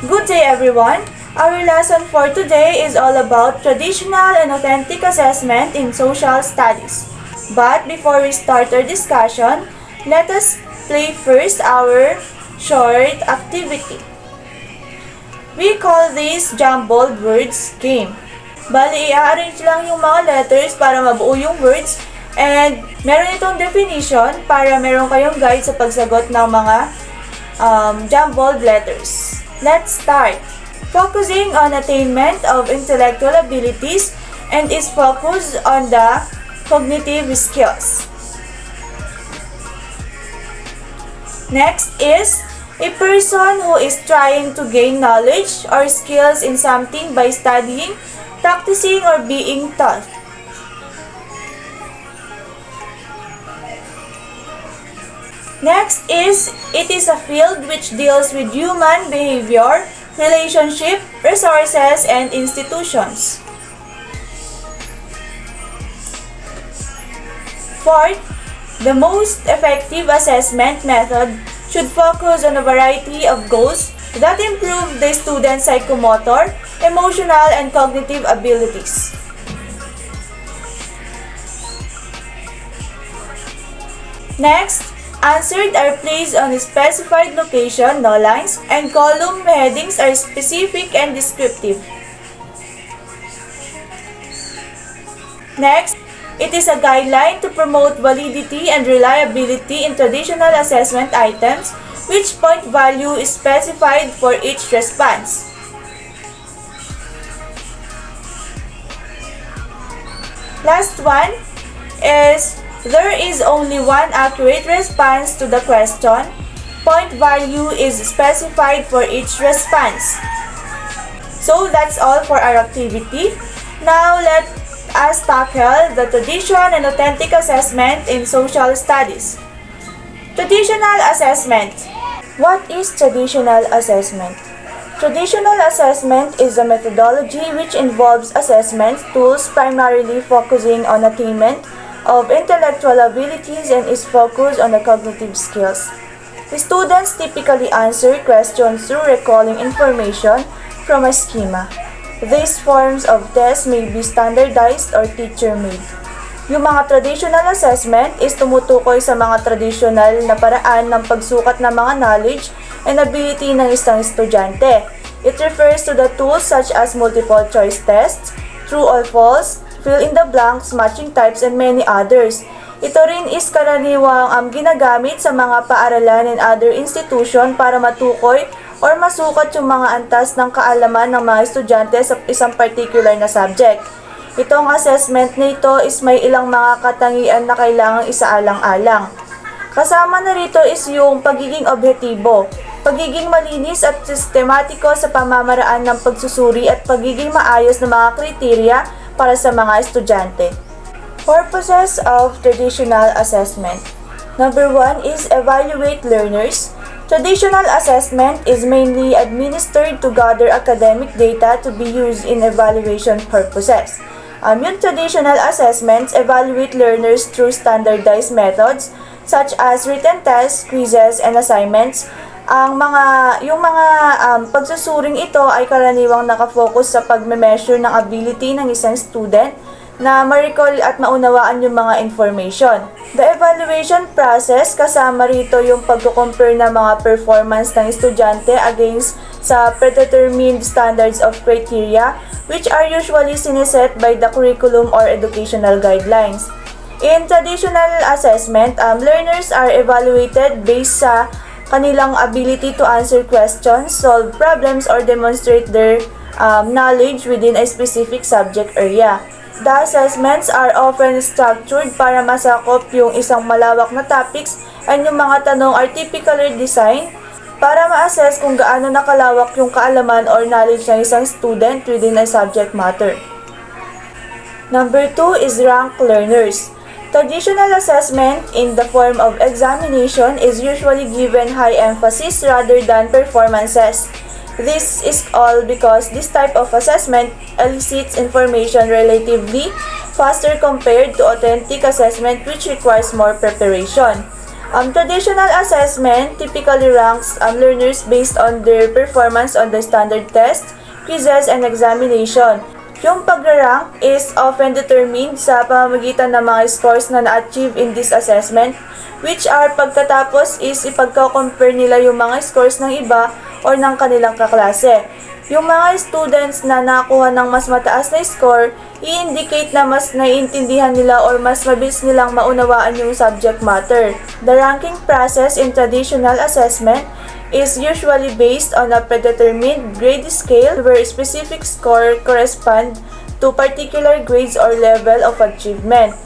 Good day everyone! Our lesson for today is all about traditional and authentic assessment in social studies. But before we start our discussion, let us play first our short activity. We call this jumbled words game. Bali, i-arrange lang yung mga letters para mabuo yung words and meron itong definition para meron kayong guide sa pagsagot ng mga jumbled letters. Let's start. Focusing on attainment of intellectual abilities and is focused on the cognitive skills. Next is a person who is trying to gain knowledge or skills in something by studying, practicing, or being taught. Next is, it is a field which deals with human behavior, relationship, resources, and institutions. Fourth, the most effective assessment method should focus on a variety of goals that improve the student's psychomotor, emotional, and cognitive abilities. Next, answered are placed on a specified location, no lines, and column headings are specific and descriptive. Next, it is a guideline to promote validity and reliability in traditional assessment items, which point value is specified for each response. Last one is, there is only one accurate response to the question. Point value is specified for each response. So that's all for our activity. Now let us tackle the tradition and authentic assessment in social studies. Traditional assessment. What is traditional assessment? Traditional assessment is a methodology which involves assessment tools primarily focusing on attainment of intellectual abilities and is focused on the cognitive skills. The students typically answer questions through recalling information from a schema. These forms of tests may be standardized or teacher-made. Yung mga traditional assessment is tumutukoy sa mga traditional na paraan ng pagsukat ng mga knowledge and ability ng isang estudyante. It refers to the tools such as multiple choice tests, true or false, fill in the blanks, matching types, and many others. Ito rin is karaniwang ginagamit sa mga paaralan and other institution para matukoy or masukat yung mga antas ng kaalaman ng mga estudyante sa isang particular na subject. Itong assessment na ito is may ilang mga katangian na kailangang isaalang-alang. Kasama na rito is yung pagiging objektibo, pagiging malinis at sistematiko sa pamamaraan ng pagsusuri at pagiging maayos na mga kriteriya para sa mga estudyante. Purposes of traditional assessment. Number 1 is evaluate learners. Traditional assessment is mainly administered to gather academic data to be used in evaluation purposes. Yung traditional assessments evaluate learners through standardized methods such as written tests, quizzes, and assignments. Yung mga pagsusuring ito ay karaniwang nakafocus sa pagme-measure ng ability ng isang student na ma-recall at maunawaan yung mga information. The evaluation process, kasama rito yung pagko-compare ng mga performance ng estudyante against sa predetermined standards of criteria which are usually sineset by the curriculum or educational guidelines. In traditional assessment, learners are evaluated based sa kanilang ability to answer questions, solve problems, or demonstrate their knowledge within a specific subject area. The assessments are often structured para masakop yung isang malawak na topics and yung mga tanong are typically designed para ma-assess kung gaano nakalawak yung kaalaman or knowledge ng isang student within a subject matter. Number 2 is rank learners. Traditional assessment in the form of examination is usually given high emphasis rather than performances. This is all because this type of assessment elicits information relatively faster compared to authentic assessment which requires more preparation. Traditional assessment typically ranks learners based on their performance on the standard tests, quizzes, and examination. Yung pag-rank is often determined sa pamamagitan ng mga scores na na-achieve in this assessment, which are pagkatapos is ipagka-compare nila yung mga scores ng iba or ng kanilang kaklase. Yung mga students na nakakuha ng mas mataas na score, i-indicate na mas naiintindihan nila or mas mabilis nilang maunawaan yung subject matter. The ranking process in traditional assessment is usually based on a predetermined grade scale where specific score correspond to particular grades or level of achievement.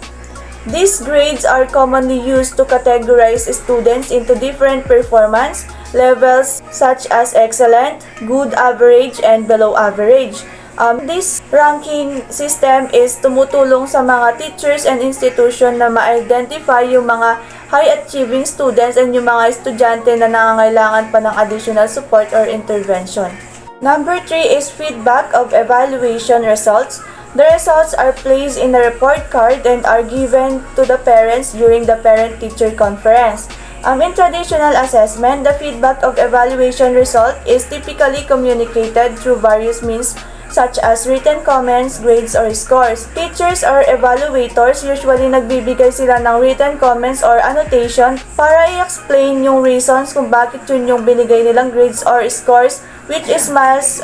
These grades are commonly used to categorize students into different performance levels such as excellent, good average, and below average. This ranking system is tumutulong sa mga teachers and institution na ma-identify yung mga high-achieving students and yung mga estudyante na nangangailangan pa ng additional support or intervention. Number 3 is feedback of evaluation results. The results are placed in a report card and are given to the parents during the parent-teacher conference. In traditional assessment, the feedback of evaluation result is typically communicated through various means such as written comments, grades, or scores. Teachers or evaluators usually nagbibigay sila ng written comments or annotation para i-explain yung reasons kung bakit yun yung binigay nilang grades or scores, which is mas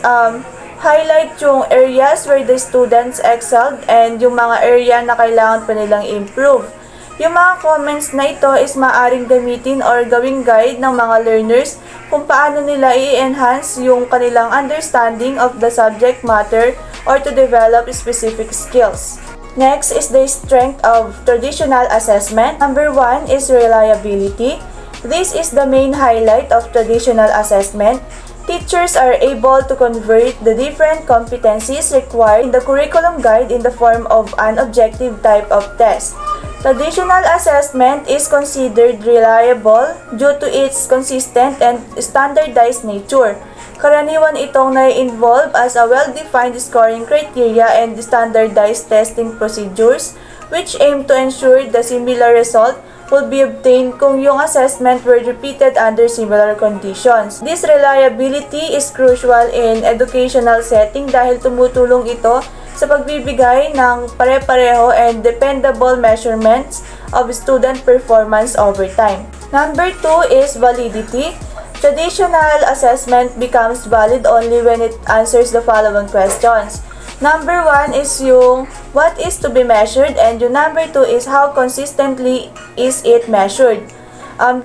highlight yung areas where the students excelled and yung mga area na kailangan pa nilang improve. Yung mga comments na ito is maaaring gamitin or gawing guide ng mga learners kung paano nila i-enhance yung kanilang understanding of the subject matter or to develop specific skills. Next is the strength of traditional assessment. Number 1 is reliability. This is the main highlight of traditional assessment. Teachers are able to convert the different competencies required in the curriculum guide in the form of an objective type of test. Traditional assessment is considered reliable due to its consistent and standardized nature. Karaniwan itong na-involve as a well-defined scoring criteria and standardized testing procedures which aim to ensure the similar result will be obtained kung yung assessment were repeated under similar conditions. This reliability is crucial in educational setting dahil tumutulong ito sa pagbibigay ng pare-pareho and dependable measurements of student performance over time. Number 2 is validity. Traditional assessment becomes valid only when it answers the following questions. Number 1 is yung what is to be measured and yung number 2 is how consistently is it measured.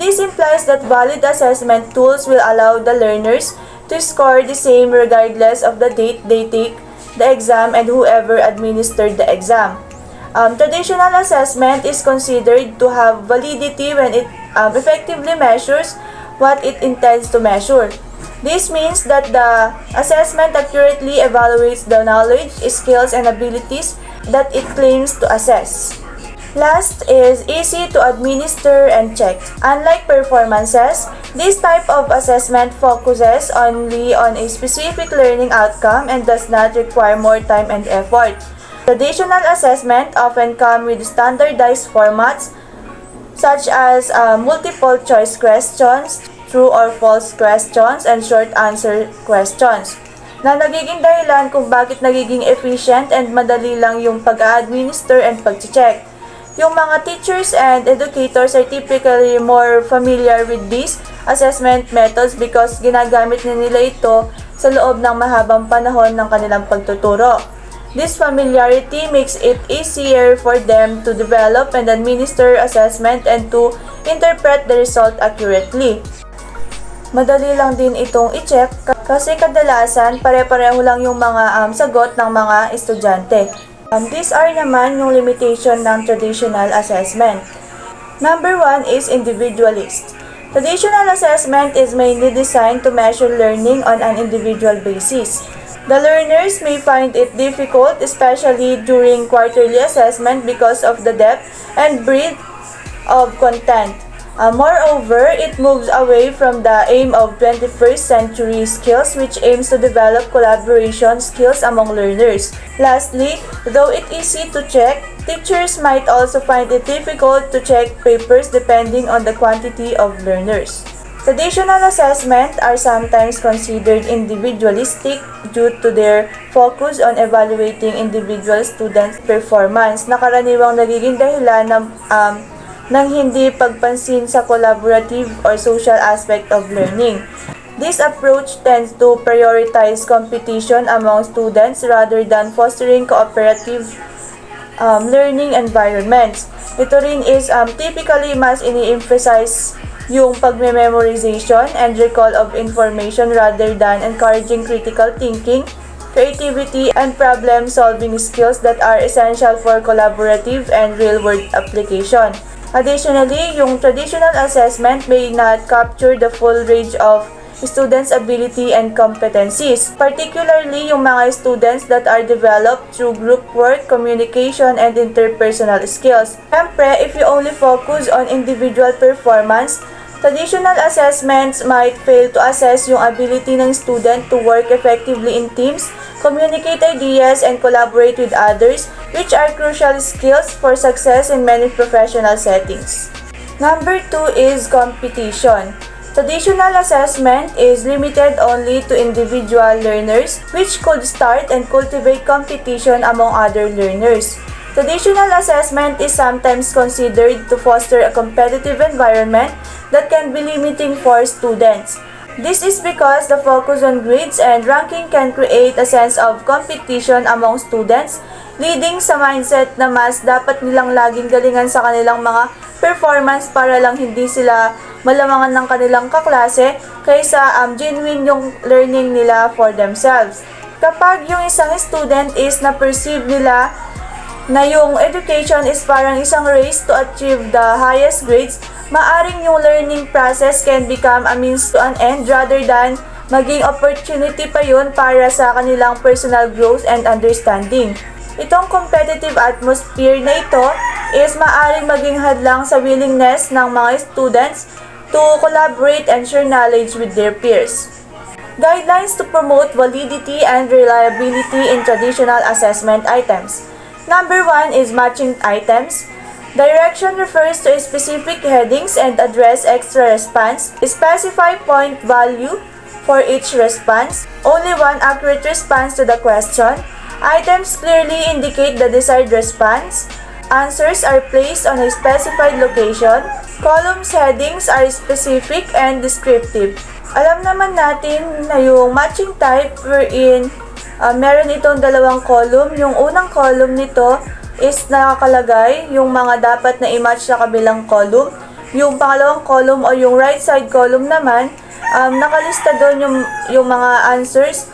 This implies that valid assessment tools will allow the learners to score the same regardless of the date they take the exam and whoever administered the exam. Traditional assessment is considered to have validity when it effectively measures what it intends to measure. This means that the assessment accurately evaluates the knowledge, skills, and abilities that it claims to assess. Last is easy to administer and check. Unlike performances, this type of assessment focuses only on a specific learning outcome and does not require more time and effort. Traditional assessment often come with standardized formats such as multiple choice questions, true or false questions, and short answer questions na nagiging dahilan kung bakit nagiging efficient and madali lang yung pag-administer and pag-check. Yung mga teachers and educators are typically more familiar with these assessment methods because ginagamit na nila ito sa loob ng mahabang panahon ng kanilang pagtuturo. This familiarity makes it easier for them to develop and administer assessment and to interpret the result accurately. Madali lang din itong i-check kasi kadalasan pare-pareho lang yung mga sagot ng mga estudyante. These are naman yung limitation ng traditional assessment. Number 1 is individualist. Traditional assessment is mainly designed to measure learning on an individual basis. The learners may find it difficult, especially during quarterly assessment because of the depth and breadth of content. Moreover, it moves away from the aim of 21st century skills, which aims to develop collaboration skills among learners. Lastly, though it is easy to check, teachers might also find it difficult to check papers depending on the quantity of learners. Traditional assessment are sometimes considered individualistic due to their focus on evaluating individual students' performance na karaniwang nagiging dahilan ng hindi pagpansin sa collaborative or social aspect of learning. This approach tends to prioritize competition among students rather than fostering cooperative learning environments. Ito rin is typically mas ini-emphasize yung pagme-memorization and recall of information rather than encouraging critical thinking, creativity, and problem-solving skills that are essential for collaborative and real-world application. Additionally, yung traditional assessment may not capture the full range of students' ability and competencies, particularly yung mga students that are developed through group work, communication, and interpersonal skills. Siyempre, if you only focus on individual performance, traditional assessments might fail to assess yung ability ng student to work effectively in teams, communicate ideas, and collaborate with others, which are crucial skills for success in many professional settings. Number 2 is competition. Traditional assessment is limited only to individual learners, which could start and cultivate competition among other learners. Traditional assessment is sometimes considered to foster a competitive environment that can be limiting for students. This is because the focus on grades and ranking can create a sense of competition among students, leading sa mindset na mas dapat nilang laging galingan sa kanilang mga performance para lang hindi sila malamangan ng kanilang kaklase kaysa genuine yung learning nila for themselves. Kapag yung isang student is na-perceive nila na yung education is parang isang race to achieve the highest grades, maaring yung learning process can become a means to an end rather than maging opportunity pa yun para sa kanilang personal growth and understanding. Itong competitive atmosphere na ito is maaring maging hadlang sa willingness ng mga students to collaborate and share knowledge with their peers. Guidelines to promote validity and reliability in traditional assessment items. Number 1 is matching items. Direction refers to specific headings and address extra response. Specify point value for each response. Only one accurate response to the question. Items clearly indicate the desired response. Answers are placed on a specified location. Columns headings are specific and descriptive. Alam naman natin na yung matching type wherein meron itong dalawang column. Yung unang column nito is nakakalagay yung mga dapat na i-match sa kabilang column. Yung pangalawang column o yung right side column naman, nakalista doon yung mga answers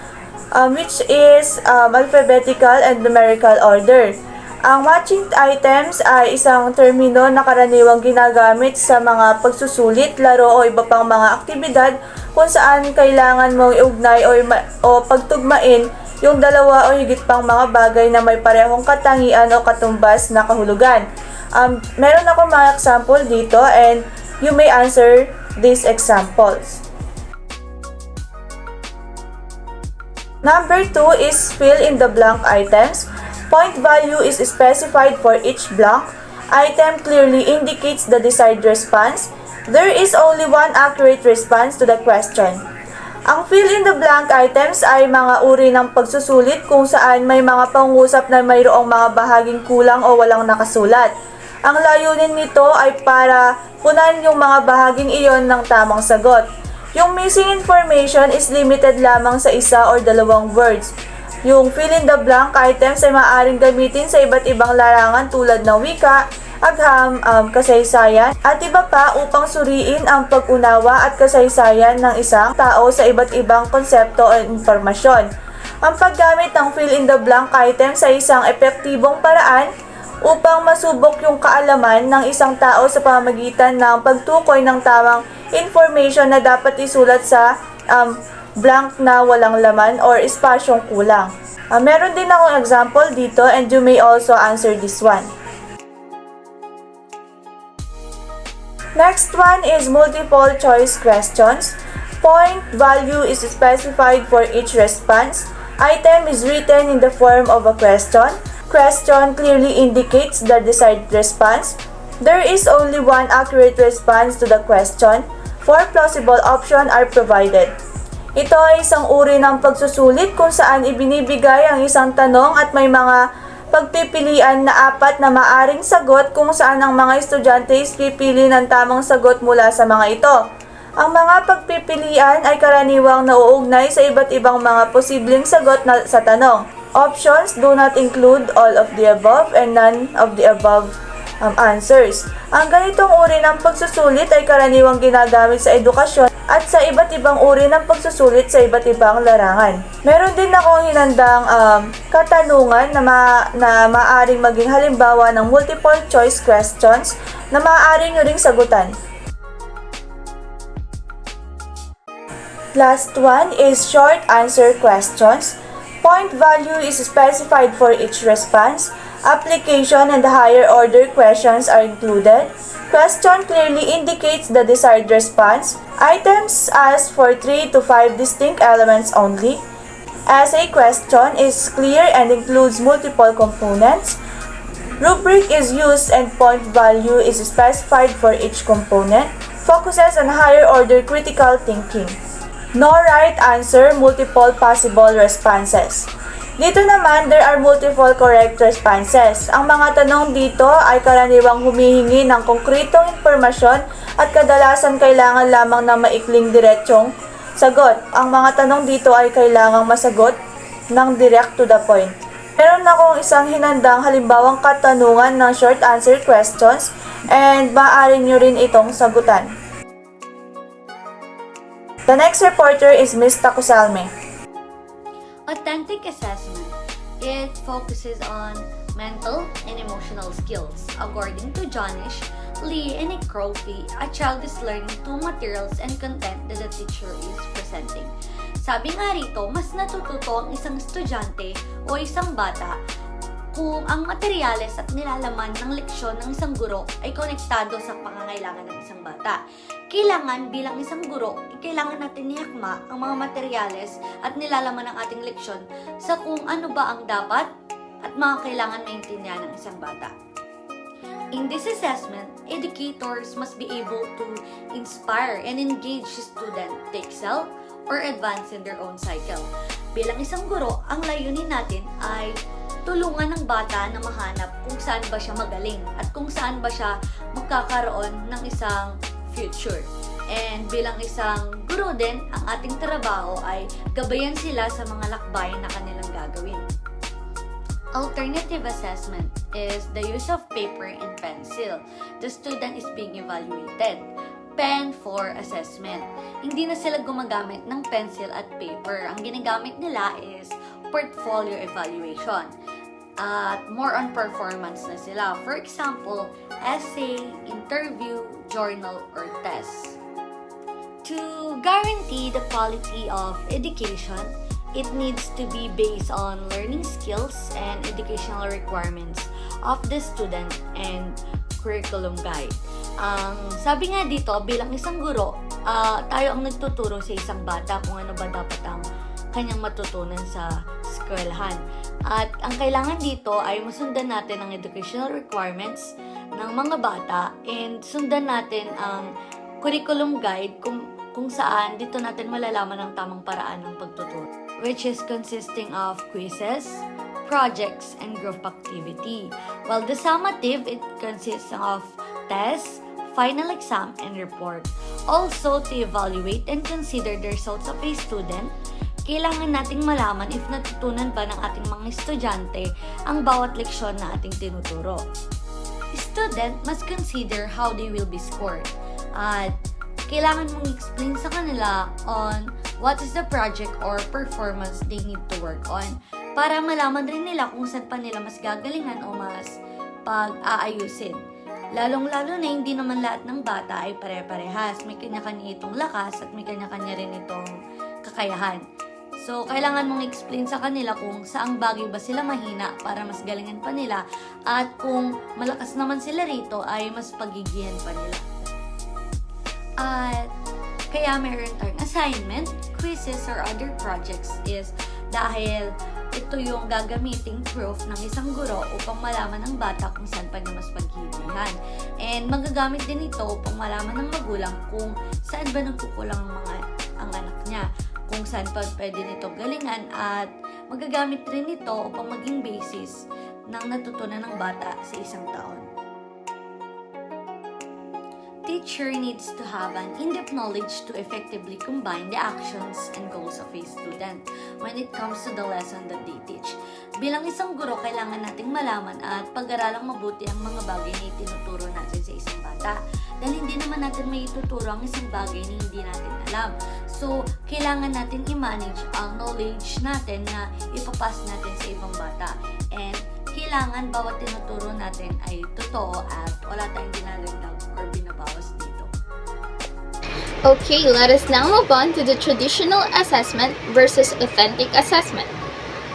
which is alphabetical and numerical order. Ang matching items ay isang termino na karaniwang ginagamit sa mga pagsusulit, laro o iba pang mga aktibidad kung saan kailangan mong iugnay o pagtugmain yung dalawa o higit pang mga bagay na may parehong katangian o katumbas na kahulugan. Meron ako mga example dito and you may answer these examples. Number 2 is fill in the blank items. Point value is specified for each blank. Item clearly indicates the desired response. There is only one accurate response to the question. Ang fill in the blank items ay mga uri ng pagsusulit kung saan may mga pangusap na mayroong mga bahaging kulang o walang nakasulat. Ang layunin nito ay para punan yung mga bahaging iyon ng tamang sagot. Yung missing information is limited lamang sa isa or dalawang words. Yung fill in the blank items ay maaaring gamitin sa iba't ibang larangan tulad ng wika, agham, kasaysayan, at iba pa upang suriin ang pag-unawa at kasaysayan ng isang tao sa iba't ibang konsepto o impormasyon. Ang paggamit ng fill in the blank items ay isang epektibong paraan upang masubok yung kaalaman ng isang tao sa pamamagitan ng pagtukoy ng tamang information na dapat isulat sa blank na walang laman or espasyong kulang. Meron din akong example dito and you may also answer this one. Next one is multiple choice questions. Point value is specified for each response. Item is written in the form of a question. Question clearly indicates the desired response. There is only one accurate response to the question. 4 plausible options are provided. Ito ay isang uri ng pagsusulit kung saan ibinibigay ang isang tanong at may mga pagpipilian na 4 na maaring sagot kung saan ang mga estudyante pipili ng tamang sagot mula sa mga ito. Ang mga pagpipilian ay karaniwang nauugnay sa iba't ibang mga posibleng sagot sa tanong. Options do not include all of the above and none of the above answers. Ang ganitong uri ng pagsusulit ay karaniwang ginagamit sa edukasyon at sa iba't ibang uri ng pagsusulit sa iba't ibang larangan. Meron din akong hinandang katanungan na maaaring maging halimbawa ng multiple choice questions na maaari nyo ring sagutan. Last one is short answer questions. Point value is specified for each response. Application and higher order questions are included. Question clearly indicates the desired response. Items ask for 3 to 5 distinct elements only. Essay question is clear and includes multiple components. Rubric is used and point value is specified for each component. Focuses on higher order critical thinking. No right answer, multiple possible responses. Dito naman, there are multiple correct responses. Ang mga tanong dito ay karaniwang humihingi ng konkretong impormasyon at kadalasan kailangan lamang ng maikling diretsong sagot. Ang mga tanong dito ay kailangang masagot ng direct to the point. Meron akong isang hinandang halimbawang katanungan ng short answer questions and maaari nyo rin itong sagutan. The next reporter is Ms. TACUSALME. Authentic assessment. It focuses on mental and emotional skills. According to Jonish, Lee, and Nick Crowley, a child is learning two materials and content that the teacher is presenting. Sabi nga rito, mas natututo ang isang estudyante o isang bata kung ang materyales at nilalaman ng leksyon ng isang guro ay konektado sa pangangailangan ng isang bata. Kailangan bilang isang guro, kailangan natin niyakma ang mga materyales at nilalaman ng ating leksyon sa kung ano ba ang dapat at mga kailangan maintindihan ng isang bata. In this assessment, educators must be able to inspire and engage students to excel or advance in their own cycle. Bilang isang guro, ang layunin natin ay tulungan ng bata na mahanap kung saan ba siya magaling at kung saan ba siya magkakaroon ng isang future. And bilang isang guro din, ang ating trabaho ay gabayan sila sa mga lakbayin na kanilang gagawin. Alternative assessment is the use of paper and pencil. The student is being evaluated. Pen for assessment. Hindi na sila gumagamit ng pencil at paper. Ang ginagamit nila is portfolio evaluation. At more on performance na sila. For example, essay, interview, journal, or test. To guarantee the quality of education, it needs to be based on learning skills and educational requirements of the student and curriculum guide. Sabi nga dito, bilang isang guro, tayo ang nagtuturo sa isang bata kung ano ba dapat ang kanyang matutunan sa eskwelahan. At ang kailangan dito ay masundan natin ang educational requirements ng mga bata and sundan natin ang curriculum guide kung saan dito natin malalaman ang tamang paraan ng pagtuturo, which is consisting of quizzes, projects, and group activity. While the summative, it consists of tests, final exam, and report. Also, to evaluate and consider the results of a student, kailangan nating malaman if natutunan ba ng ating mga estudyante ang bawat leksyon na ating tinuturo. Student must consider how they will be scored. At kailangan mong explain sa kanila on what is the project or performance they need to work on para malaman rin nila kung saan pa nila mas gagalingan o mas pag-aayusin. Lalong-lalo na hindi naman lahat ng bata ay pare-parehas. May kanya-kanya itong lakas at may kanya-kanya rin itong kakayahan. So, kailangan mong explain sa kanila kung saang bagay ba sila mahina para mas galingan pa nila at kung malakas naman sila rito ay mas pagigihan pa nila. At kaya meron tayong assignment, quizzes, or other projects is dahil ito yung gagamiting proof ng isang guro upang malaman ng bata kung saan pa niya mas paghihilihan. And magagamit din ito upang malaman ng magulang kung saan ba nagkukulang ang anak niya, kung saan pa pwede nitong galingan, at magagamit rin ito upang maging basis ng natutunan ng bata sa isang taon. Teacher needs to have an in-depth knowledge to effectively combine the actions and goals of a student when it comes to the lesson that they teach. Bilang isang guro, kailangan nating malaman at pag-aralang mabuti ang mga bagay na itinuturo natin sa isang bata. Dahil hindi naman natin may ituturo ang isang bagay na hindi natin alam. So, kailangan natin i-manage ang knowledge natin na ipapas natin sa ibang bata. And kailangan bawat tinuturo natin ay totoo at wala tayong dinadagdag or binabawas dito. Okay, let us now move on to the traditional assessment versus authentic assessment.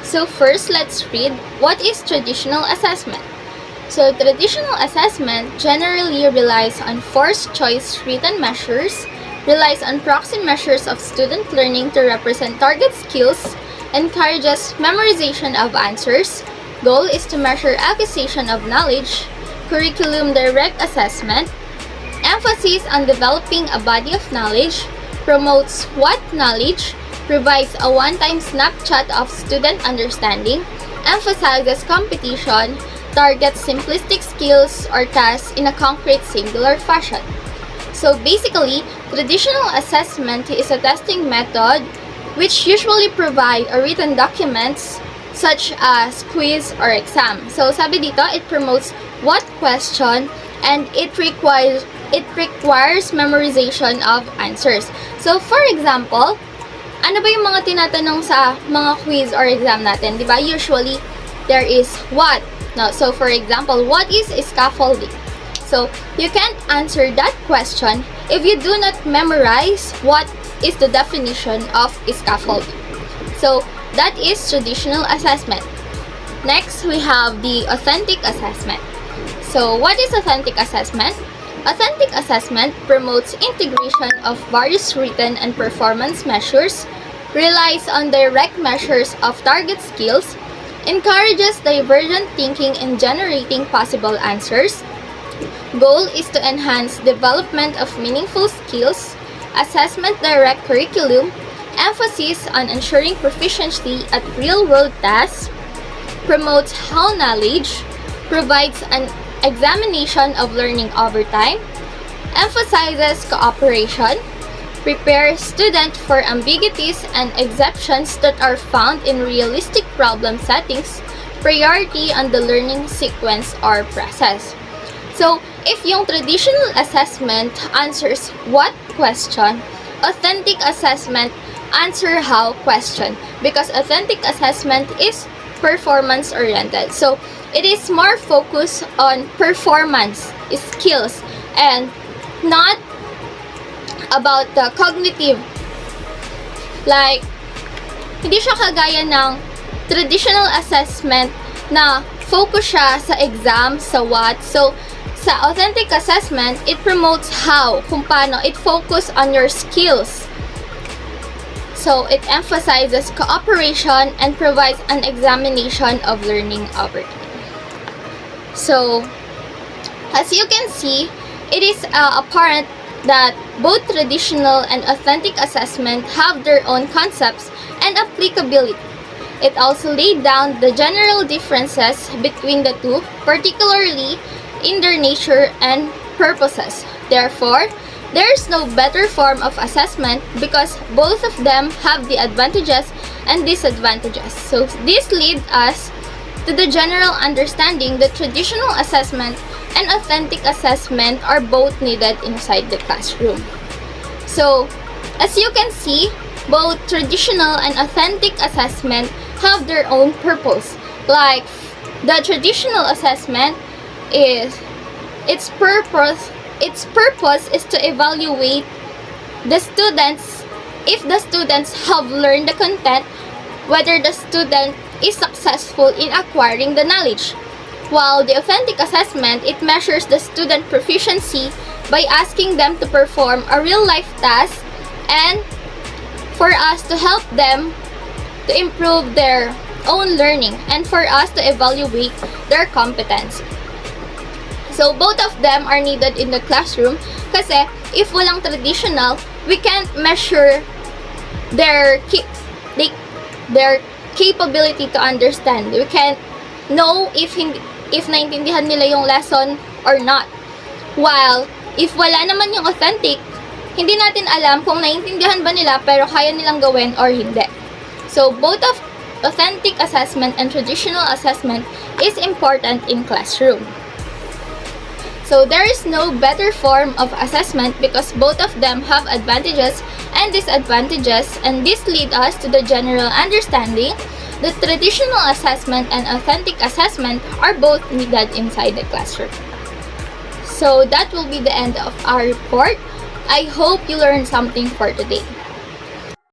So first, let's read what is traditional assessment. So traditional assessment generally relies on forced choice written measures, relies on proxy measures of student learning to represent target skills, encourages memorization of answers. Goal is to measure acquisition of knowledge, curriculum direct assessment, emphasis on developing a body of knowledge, promotes what knowledge, provides a one-time snapshot of student understanding, emphasizes competition, targets simplistic skills or tasks in a concrete singular fashion. So basically, traditional assessment is a testing method which usually provide a written documents such as quiz or exam. So sabi dito, it promotes what question and it requires memorization of answers. So for example, ano ba yung mga tinatanong sa mga quiz or exam natin? Diba? Usually, there is what. No, so for example, what is scaffolding? So you can't answer that question if you do not memorize what is the definition of scaffolding. So that is traditional assessment. Next, we have the authentic assessment. So, what is authentic assessment? Authentic assessment promotes integration of various written and performance measures, relies on direct measures of target skills, encourages divergent thinking in generating possible answers. Goal is to enhance development of meaningful skills, assessment direct curriculum, emphasis on ensuring proficiency at real-world tasks, promotes how knowledge, provides an examination of learning over time, emphasizes cooperation, prepares students for ambiguities and exceptions that are found in realistic problem settings, priority on the learning sequence or process. So, if yung traditional assessment answers what question, authentic assessment answer how question, because authentic assessment is performance oriented. So it is more focused on performance skills and not about the cognitive. Like, hindi siya kagaya ng traditional assessment na focus siya sa exam, sa what. So sa authentic assessment, it promotes how, kung paano, it focus on your skills. So, it emphasizes cooperation and provides an examination of learning over time. So, as you can see, it is apparent that both traditional and authentic assessment have their own concepts and applicability. It also laid down the general differences between the two, particularly in their nature and purposes. Therefore, there is no better form of assessment because both of them have the advantages and disadvantages. So this leads us to the general understanding that traditional assessment and authentic assessment are both needed inside the classroom. So as you can see, both traditional and authentic assessment have their own purpose. Like the traditional assessment is its purpose is to evaluate the students if the students have learned the content, whether the student is successful in acquiring the knowledge. While the authentic assessment, it measures the student proficiency by asking them to perform a real-life task and for us to help them to improve their own learning and for us to evaluate their competence. So both of them are needed in the classroom kasi if walang traditional, we can't measure their capability to understand. We can't know if naintindihan nila yung lesson or not. While if wala naman yung authentic, hindi natin alam kung naintindihan ba nila pero kaya nilang gawin or hindi. So both of authentic assessment and traditional assessment is important in classroom. So there is no better form of assessment because both of them have advantages and disadvantages, and this lead us to the general understanding that traditional assessment and authentic assessment are both needed inside the classroom. So that will be the end of our report. I hope you learned something for today.